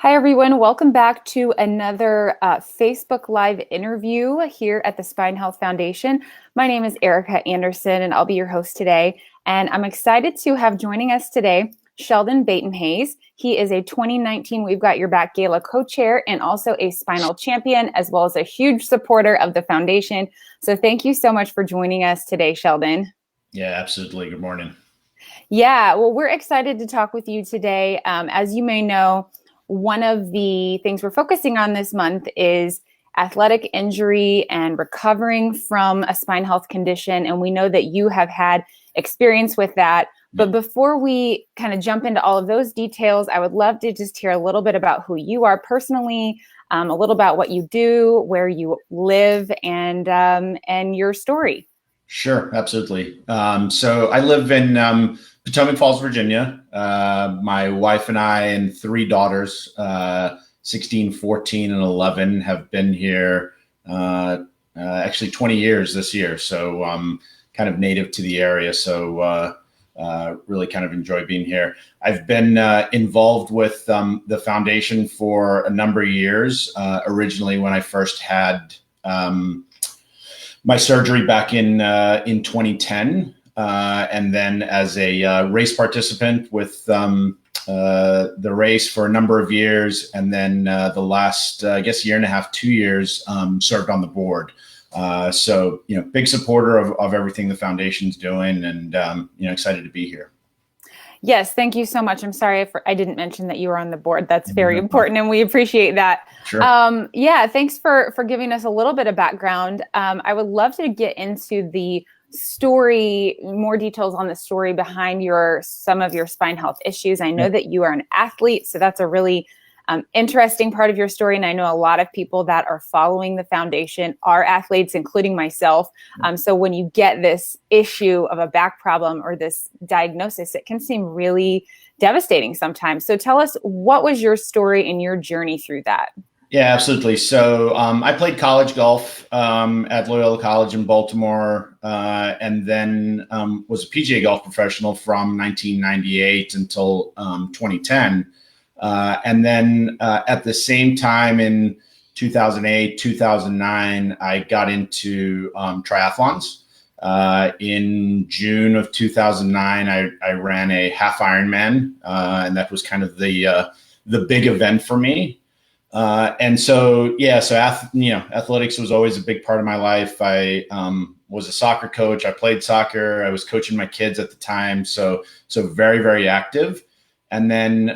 Hi, everyone. Welcome back to another Facebook Live interview here at the Spine Health Foundation. My name is Erica Anderson, and I'll be your host today. And I'm excited to have joining us today Sheldon Buytenhuys. He is a 2019 We've Got Your Back Gala co-chair and also a Spinal champion, as well as a huge supporter of the foundation. So thank you so much for joining us today, Sheldon. Yeah, absolutely. Good morning. Yeah, well, we're excited to talk with you today. As you may know, one of the things we're focusing on this month is athletic injury and recovering from a spine health condition. And we know that you have had experience with that. But before we kind of jump into all of those details, I would love to just hear a little bit about who you are personally, a little about what you do, where you live, and your story. Sure, absolutely. So I live in Potomac Falls, Virginia. My wife and I and three daughters, 16, 14, and 11, have been here actually 20 years this year. So kind of native to the area. So really kind of enjoy being here. I've been involved with the foundation for a number of years. Originally, when I first had my surgery back in 2010, and then as a race participant with the race for a number of years, and then the last, I guess, year and a half, 2 years, served on the board. So, big supporter of everything the foundation's doing, and excited to be here. Yes, thank you so much. I'm sorry I didn't mention that you were on the board. That's very important, and we appreciate that. Sure. Yeah, thanks for giving us a little bit of background. I would love to get into the story, more details on the story behind some of your spine health issues. I know that you are an athlete, so that's a really interesting part of your story. And I know a lot of people that are following the foundation are athletes, including myself. So when you get this issue of a back problem or this diagnosis, it can seem really devastating sometimes. So tell us, what was your story and your journey through that? Yeah, absolutely. So I played college golf at Loyola College in Baltimore, and then was a PGA golf professional from 1998 until 2010. And then at the same time in 2008, 2009, I got into triathlons. In June of 2009, I ran a half Ironman, and that was kind of the big event for me. And so, athletics was always a big part of my life. I was a soccer coach. I played soccer. I was coaching my kids at the time. So very, very active. And then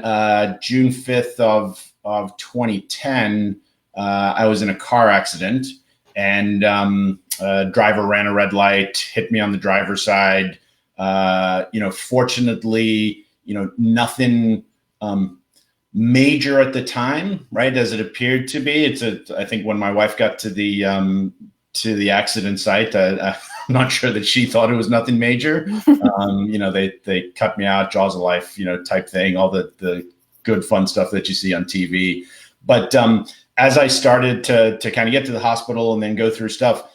June 5th of 2010, I was in a car accident, and a driver ran a red light, hit me on the driver's side. Fortunately, nothing major at the time, right? As it appeared to be. I think when my wife got to the accident site, I'm not sure that she thought it was nothing major. They cut me out, jaws of life, type thing, all the good fun stuff that you see on TV. But as I started to kind of get to the hospital and then go through stuff,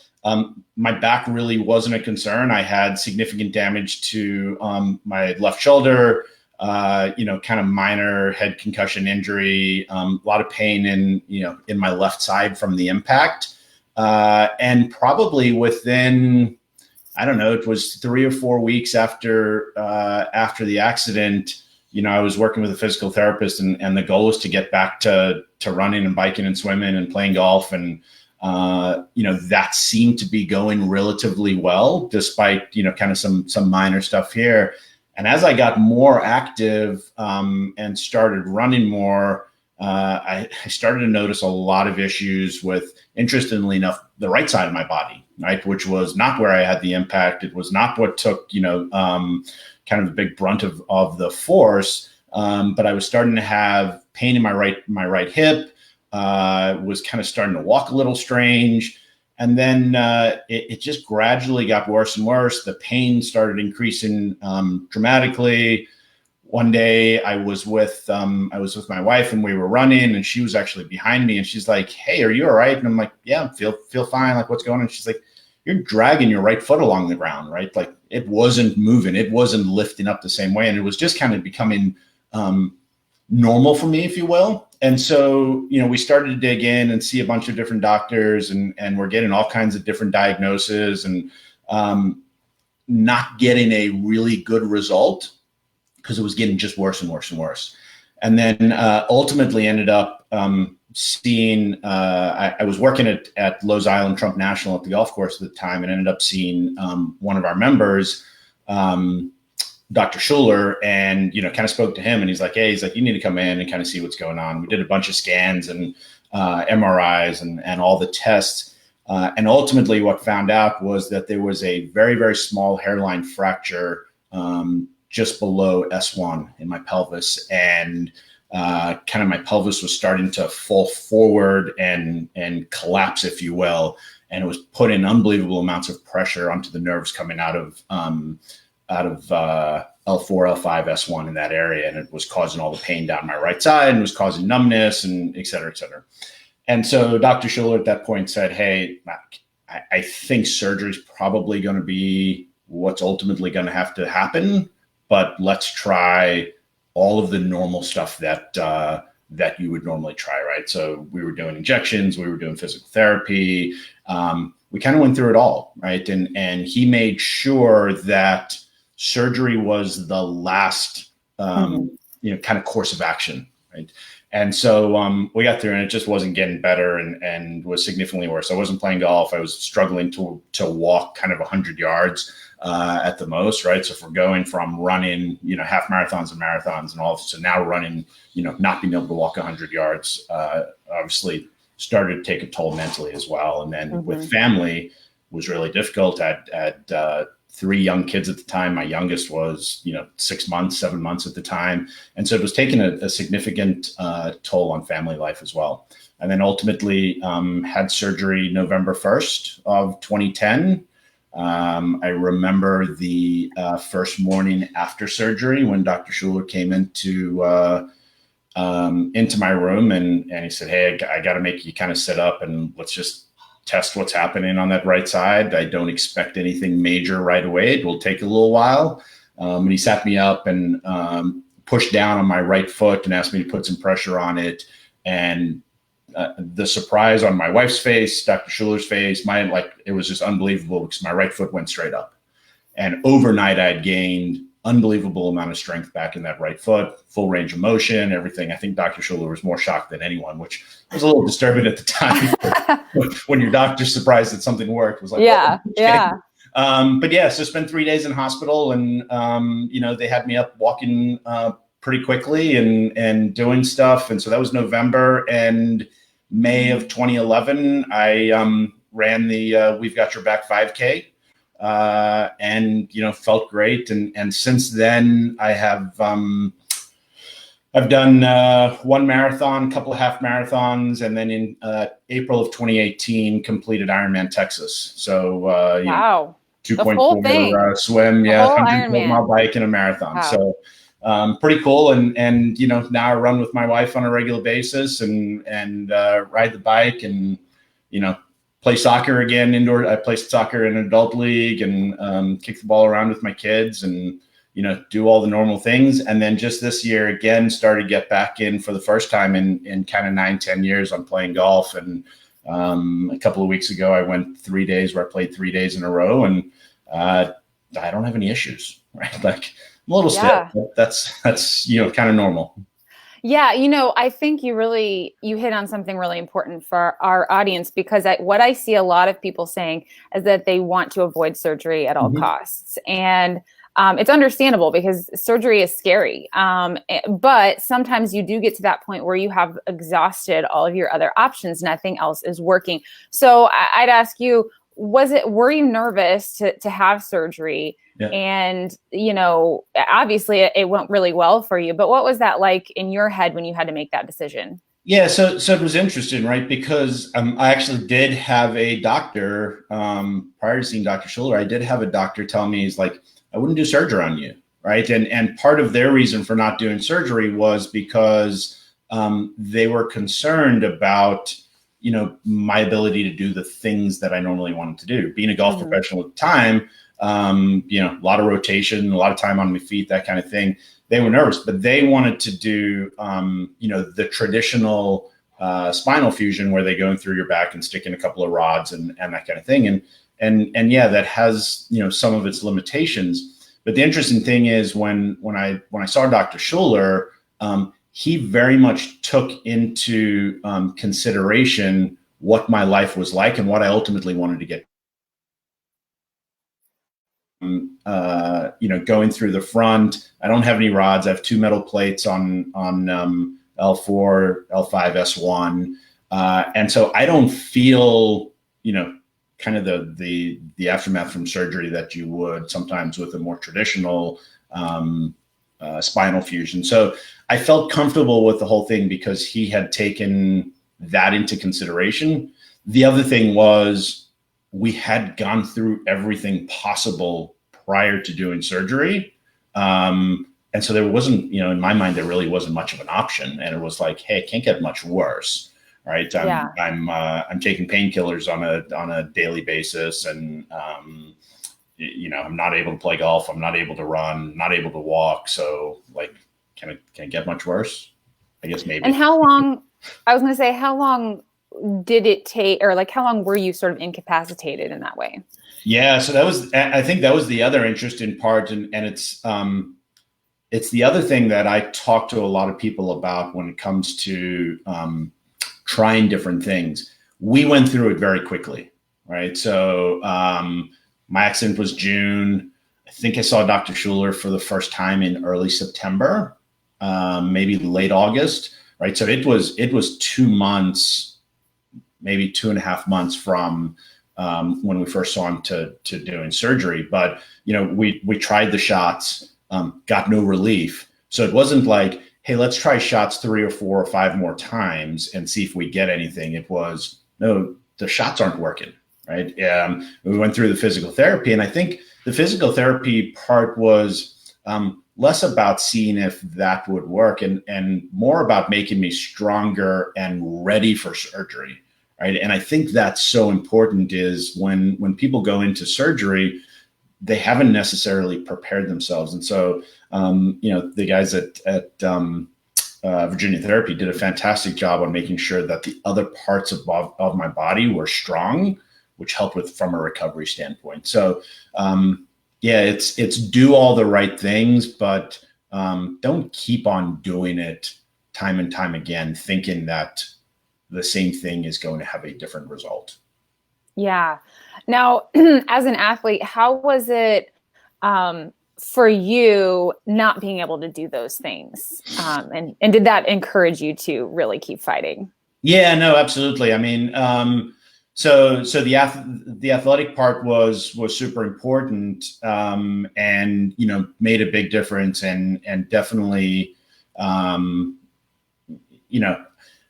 my back really wasn't a concern. I had significant damage to my left shoulder, kind of minor head concussion injury, a lot of pain in my left side from the impact. And probably within, I don't know, it was 3 or 4 weeks after the accident, I was working with a physical therapist, and the goal was to get back to running and biking and swimming and playing golf. And, that seemed to be going relatively well, despite, kind of some minor stuff here. And as I got more active and started running more, I started to notice a lot of issues with, interestingly enough, the right side of my body, right, which was not where I had the impact. It was not what took, kind of the big brunt of the force. But I was starting to have pain in my right hip. Was kind of starting to walk a little strange. And then it just gradually got worse and worse. The pain started increasing dramatically. One day I was with my wife, and we were running, and she was actually behind me, and she's like, "Hey, are you all right?" And I'm like, "Yeah, feel fine. Like, what's going on?" And she's like, "You're dragging your right foot along the ground, right?" Like, it wasn't moving. It wasn't lifting up the same way. And it was just kind of becoming normal for me, if you will. And so, we started to dig in and see a bunch of different doctors, and we're getting all kinds of different diagnoses, and not getting a really good result because it was getting just worse and worse and worse. And then ultimately ended up seeing, I was working at Lowe's Island Trump National at the golf course at the time, and ended up seeing one of our members, Dr. Schuler, and, kind of spoke to him, and he's like, you need to come in and kind of see what's going on. We did a bunch of scans and MRIs and all the tests. And ultimately what found out was that there was a very, very small hairline fracture just below S1 in my pelvis. And kind of my pelvis was starting to fall forward and collapse, if you will. And it was putting unbelievable amounts of pressure onto the nerves coming out of L4, L5, S1 in that area. And it was causing all the pain down my right side, and was causing numbness, and et cetera, et cetera. And so Dr. Schuler at that point said, hey, I think surgery is probably going to be what's ultimately going to have to happen, but let's try all of the normal stuff that you would normally try, right? So we were doing injections, we were doing physical therapy. We kind of went through it all, right? And he made sure that surgery was the last, kind of course of action, right? And so we got through, and it just wasn't getting better, and was significantly worse. I wasn't playing golf. I was struggling to walk kind of 100 yards at the most, right? So if we're going from running, half marathons and marathons and all, so now running, not being able to walk 100 yards, obviously started to take a toll mentally as well. And then with family was really difficult. I had 3 young kids at the time. My youngest was, 6 months, 7 months at the time. And so it was taking a significant toll on family life as well. And then ultimately had surgery November 1st of 2010. I remember the first morning after surgery when Dr. Schuler came into my room, and he said, hey, I got to make you kind of sit up, and let's just test what's happening on that right side. I don't expect anything major right away. It will take a little while. And he sat me up and pushed down on my right foot and asked me to put some pressure on it. And the surprise on my wife's face, Dr. Schuler's face, it was just unbelievable, because my right foot went straight up. And overnight I had gained unbelievable amount of strength back in that right foot, full range of motion, everything. I think Dr. Schuler was more shocked than anyone, which was a little disturbing at the time. When your doctor's surprised that something worked, was like, yeah, okay. yeah. But yeah, so spent 3 days in hospital, and they had me up walking pretty quickly and doing stuff. And so that was November, and May of 2011, I ran the We've Got Your Back 5K. And felt great, and since then I have I've done 1 marathon, a couple of half marathons, and then in April of 2018 completed Ironman Texas. So wow, 2.4 swim, 100-mile bike, and a marathon. Wow. So pretty cool, and now I run with my wife on a regular basis, and ride the bike, and play soccer again indoor. I play soccer in an adult league, and kick the ball around with my kids, and do all the normal things. And then just this year again started to get back in for the first time in kind of 9-10 years on playing golf. And a couple of weeks ago I went 3 days where I played 3 days in a row, and I don't have any issues, right? Like, I'm a little stiff, but that's kind of normal. Yeah, I think you hit on something really important for our audience, because what I see a lot of people saying is that they want to avoid surgery at all costs. And it's understandable, because surgery is scary. But sometimes you do get to that point where you have exhausted all of your other options. Nothing else is working. So I'd ask you, were you nervous to have surgery? Yeah. And, obviously it went really well for you, but what was that like in your head when you had to make that decision? Yeah. So it was interesting, right? Because I actually did have a doctor, prior to seeing Dr. Schuler, I did have a doctor tell me, he's like, I wouldn't do surgery on you. Right. And part of their reason for not doing surgery was because they were concerned about, my ability to do the things that I normally wanted to do. Being a golf professional at the time, a lot of rotation, a lot of time on my feet, that kind of thing. They were nervous, but they wanted to do, the traditional spinal fusion where they go in through your back and stick in a couple of rods and that kind of thing. And yeah, that has, some of its limitations. But the interesting thing is when I saw Dr. Schuler, he very much took into consideration what my life was like and what I ultimately wanted to get. Going through the front, I don't have any rods. I have 2 metal plates on L4, L5, S1, and so I don't feel, kind of the aftermath from surgery that you would sometimes with a more traditional spinal fusion. So I felt comfortable with the whole thing because he had taken that into consideration. The other thing was we had gone through everything possible prior to doing surgery. And so there wasn't, in my mind, there really wasn't much of an option. And it was like, hey, it can't get much worse. Right. I'm taking painkillers on a daily basis. And, I'm not able to play golf. I'm not able to run, not able to walk. So like, can it get much worse? I guess maybe. And how long did it take, or like, how long were you sort of incapacitated in that way? Yeah. So I think that was the other interesting part. And it's the other thing that I talk to a lot of people about when it comes to, trying different things. We went through it very quickly. Right. So, my accident was June. I think I saw Dr. Schuler for the first time in early September, maybe late August. Right. So it was 2 months, maybe 2.5 months from when we first saw him to doing surgery. But, we tried the shots, got no relief. So it wasn't like, hey, let's try shots 3 or 4 or 5 more times and see if we get anything. It was, no, the shots aren't working. Right. We went through the physical therapy, and I think the physical therapy part was less about seeing if that would work and more about making me stronger and ready for surgery. Right. And I think that's so important is when people go into surgery, they haven't necessarily prepared themselves. And so, the guys at Virginia Therapy did a fantastic job on making sure that the other parts of my body were strong, which helped from a recovery standpoint. So, it's do all the right things, but don't keep on doing it time and time again, thinking that the same thing is going to have a different result. Yeah. Now, as an athlete, how was it for you not being able to do those things? And did that encourage you to really keep fighting? Yeah, no, absolutely. I mean, so the athletic part was super important, and made a big difference, and definitely,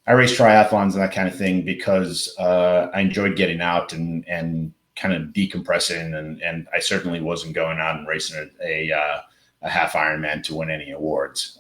I raced triathlons and that kind of thing because I enjoyed getting out and kind of decompressing, and I certainly wasn't going out and racing a half Ironman to win any awards.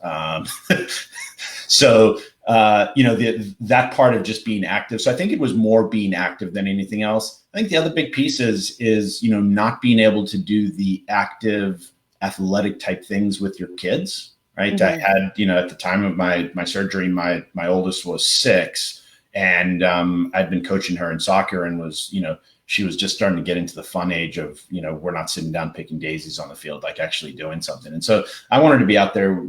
So that part of just being active. So I think it was more being active than anything else. I think the other big piece is not being able to do the active athletic type things with your kids. Right. Mm-hmm. I had, at the time of my surgery, my oldest was 6, and I'd been coaching her in soccer and was, she was just starting to get into the fun age of, we're not sitting down picking daisies on the field, like actually doing something. And so I wanted to be out there,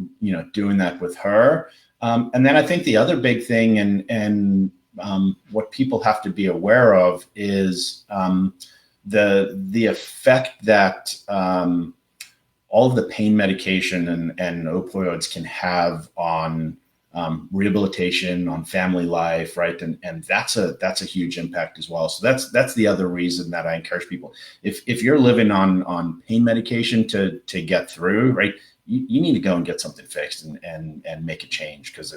doing that with her. And then I think the other big thing and what people have to be aware of is the effect that all of the pain medication and opioids can have on rehabilitation, on family life, right? And that's a huge impact as well. So that's the other reason that I encourage people. If you're living on pain medication to get through, right, you need to go and get something fixed and make a change, because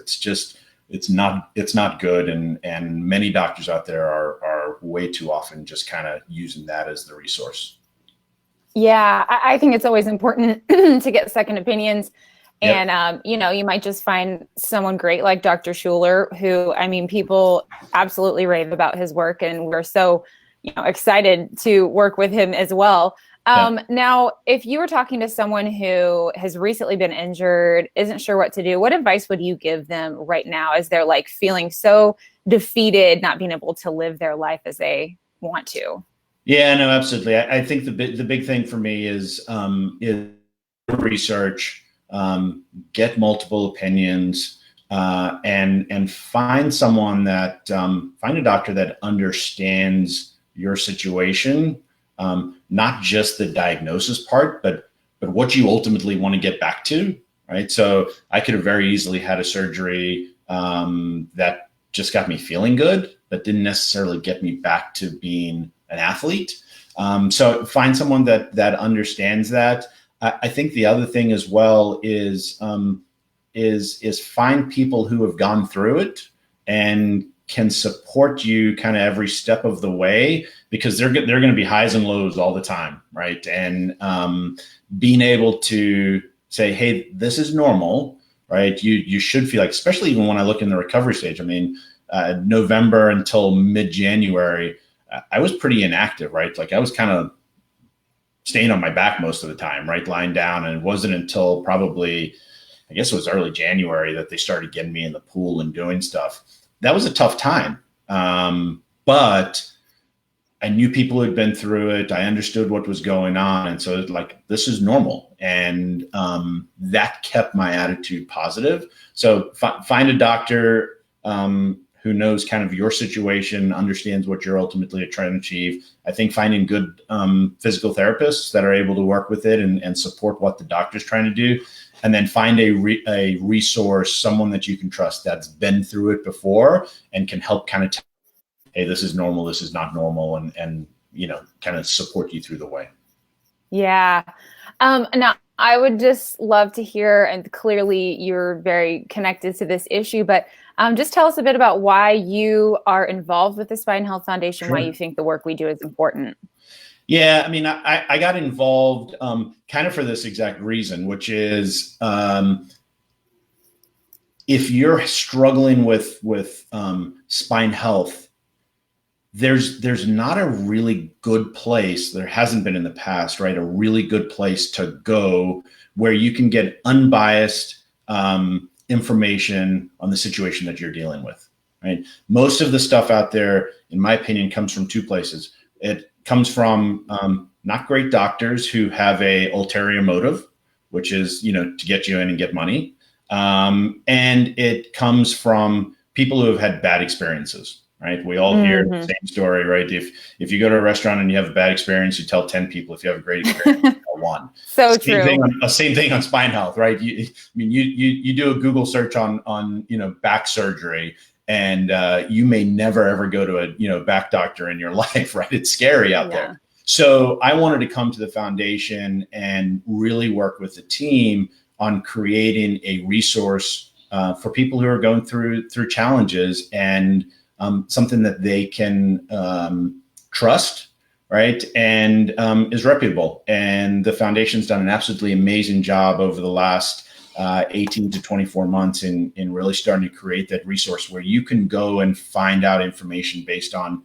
it's not good. And many doctors out there are way too often just kind of using that as the resource. Yeah, I think it's always important to get second opinions. Yep. And, you might just find someone great like Dr. Schuler, who, people absolutely rave about his work, and we're so, excited to work with him as well. Yeah. Now, if you were talking to someone who has recently been injured, isn't sure what to do, what advice would you give them right now as they're like feeling so defeated, not being able to live their life as they want to? Yeah, no, absolutely. I think the big thing for me is research, get multiple opinions, and find someone that find a doctor that understands your situation, not just the diagnosis part, but what you ultimately want to get back to, right? So I could have very easily had a surgery that just got me feeling good, but didn't necessarily get me back to being an athlete. So find someone that understands that. I think the other thing as well is find people who have gone through it and can support you kind of every step of the way, because they're going to be highs and lows all the time, right? And being able to say, hey, this is normal, right? You should feel like, especially even when I look in the recovery stage. I mean, November until mid-January, I was pretty inactive, right? Like I was kind of staying on my back most of the time, right? Lying down. And it wasn't until probably, I guess it was early January, that they started getting me in the pool and doing stuff. That was a tough time. But I knew people who had been through it. I understood what was going on. And so like, this is normal. And that kept my attitude positive. So find a doctor who knows kind of your situation, understands what you're ultimately trying to achieve. I think finding good physical therapists that are able to work with it and support what the doctor's trying to do. And then find a resource, someone that you can trust that's been through it before and can help kind of tell, hey, this is normal, this is not normal, and kind of support you through the way. Yeah. Now, I would just love to hear, and clearly you're very connected to this issue, but just tell us a bit about why you are involved with the Spine Health Foundation, why Sure. you think the work we do is important. Yeah, I mean, I got involved kind of for this exact reason, which is if you're struggling with spine health, there's not a really good place. There hasn't been in the past, right? A really good place to go where you can get unbiased information on the situation that you're dealing with, right? Most of the stuff out there, in my opinion, comes from two places. It comes from not great doctors who have a ulterior motive, which is, to get you in and get money. And it comes from people who have had bad experiences, right? We all hear the same story, right? If you go to a restaurant and you have a bad experience, you tell 10 people. If you have a great experience, you tell one. So Same true. same thing on spine health, right? You do a Google search on back surgery, and you may never ever go to a back doctor in your life, right? It's scary out there. So I wanted to come to the foundation and really work with the team on creating a resource for people who are going through challenges, and something that they can trust, right? And is reputable. And the foundation's done an absolutely amazing job over the last 18 to 24 months in really starting to create that resource where you can go and find out information based on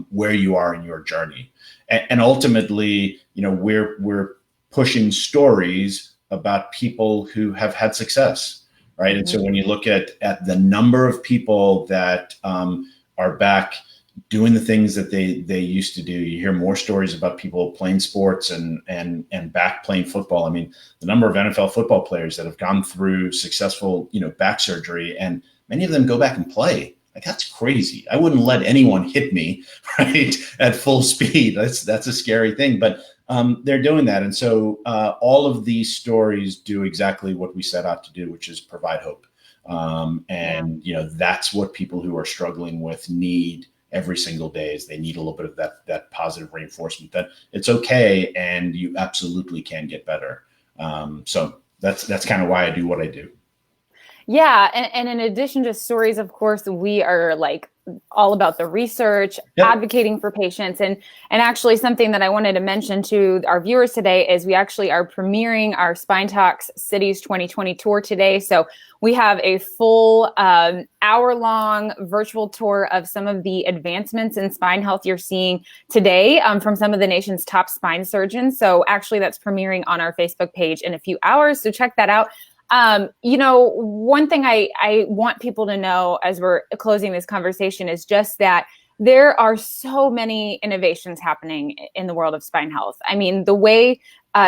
where you are in your journey. And ultimately, we're pushing stories about people who have had success, right? And so when you look at the number of people that are back doing the things that they used to do, you hear more stories about people playing sports and back playing football. I mean, the number of NFL football players that have gone through successful, back surgery, and many of them go back and play. Like, that's crazy. I wouldn't let anyone hit me, right, at full speed. That's a scary thing, but they're doing that. And so all of these stories do exactly what we set out to do, which is provide hope. That's what people who are struggling with need every single day. Is they need a little bit of that positive reinforcement that it's okay and you absolutely can get better. So that's kind of why I do what I do. Yeah, and in addition to stories, of course, we are like all about the research, Yep. advocating for patients, and actually something that I wanted to mention to our viewers today is we actually are premiering our Spine Talks Cities 2020 tour today. So we have a full hour-long virtual tour of some of the advancements in spine health you're seeing today from some of the nation's top spine surgeons. So actually, that's premiering on our Facebook page in a few hours. So check that out. One thing I want people to know as we're closing this conversation is just that there are so many innovations happening in the world of spine health. I mean, the way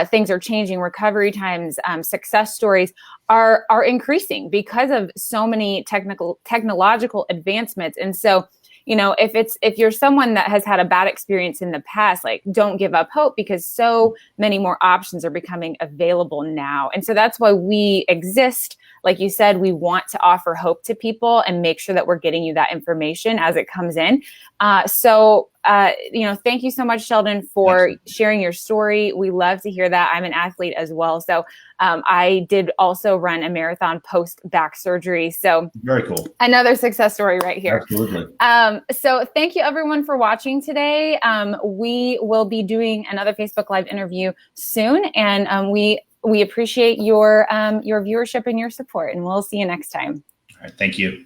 things are changing, recovery times, success stories are increasing because of so many technological advancements. And so, if you're someone that has had a bad experience in the past, like, don't give up hope, because so many more options are becoming available now. And so that's why we exist. Like you said, we want to offer hope to people and make sure that we're getting you that information as it comes in. Thank you so much, Sheldon, for sharing your story. We love to hear that. I'm an athlete as well. So I did also run a marathon post back surgery. So very cool. Another success story right here. Absolutely. So thank you everyone for watching today. We will be doing another Facebook Live interview soon. And we appreciate your viewership and your support, and we'll see you next time. All right. Thank you.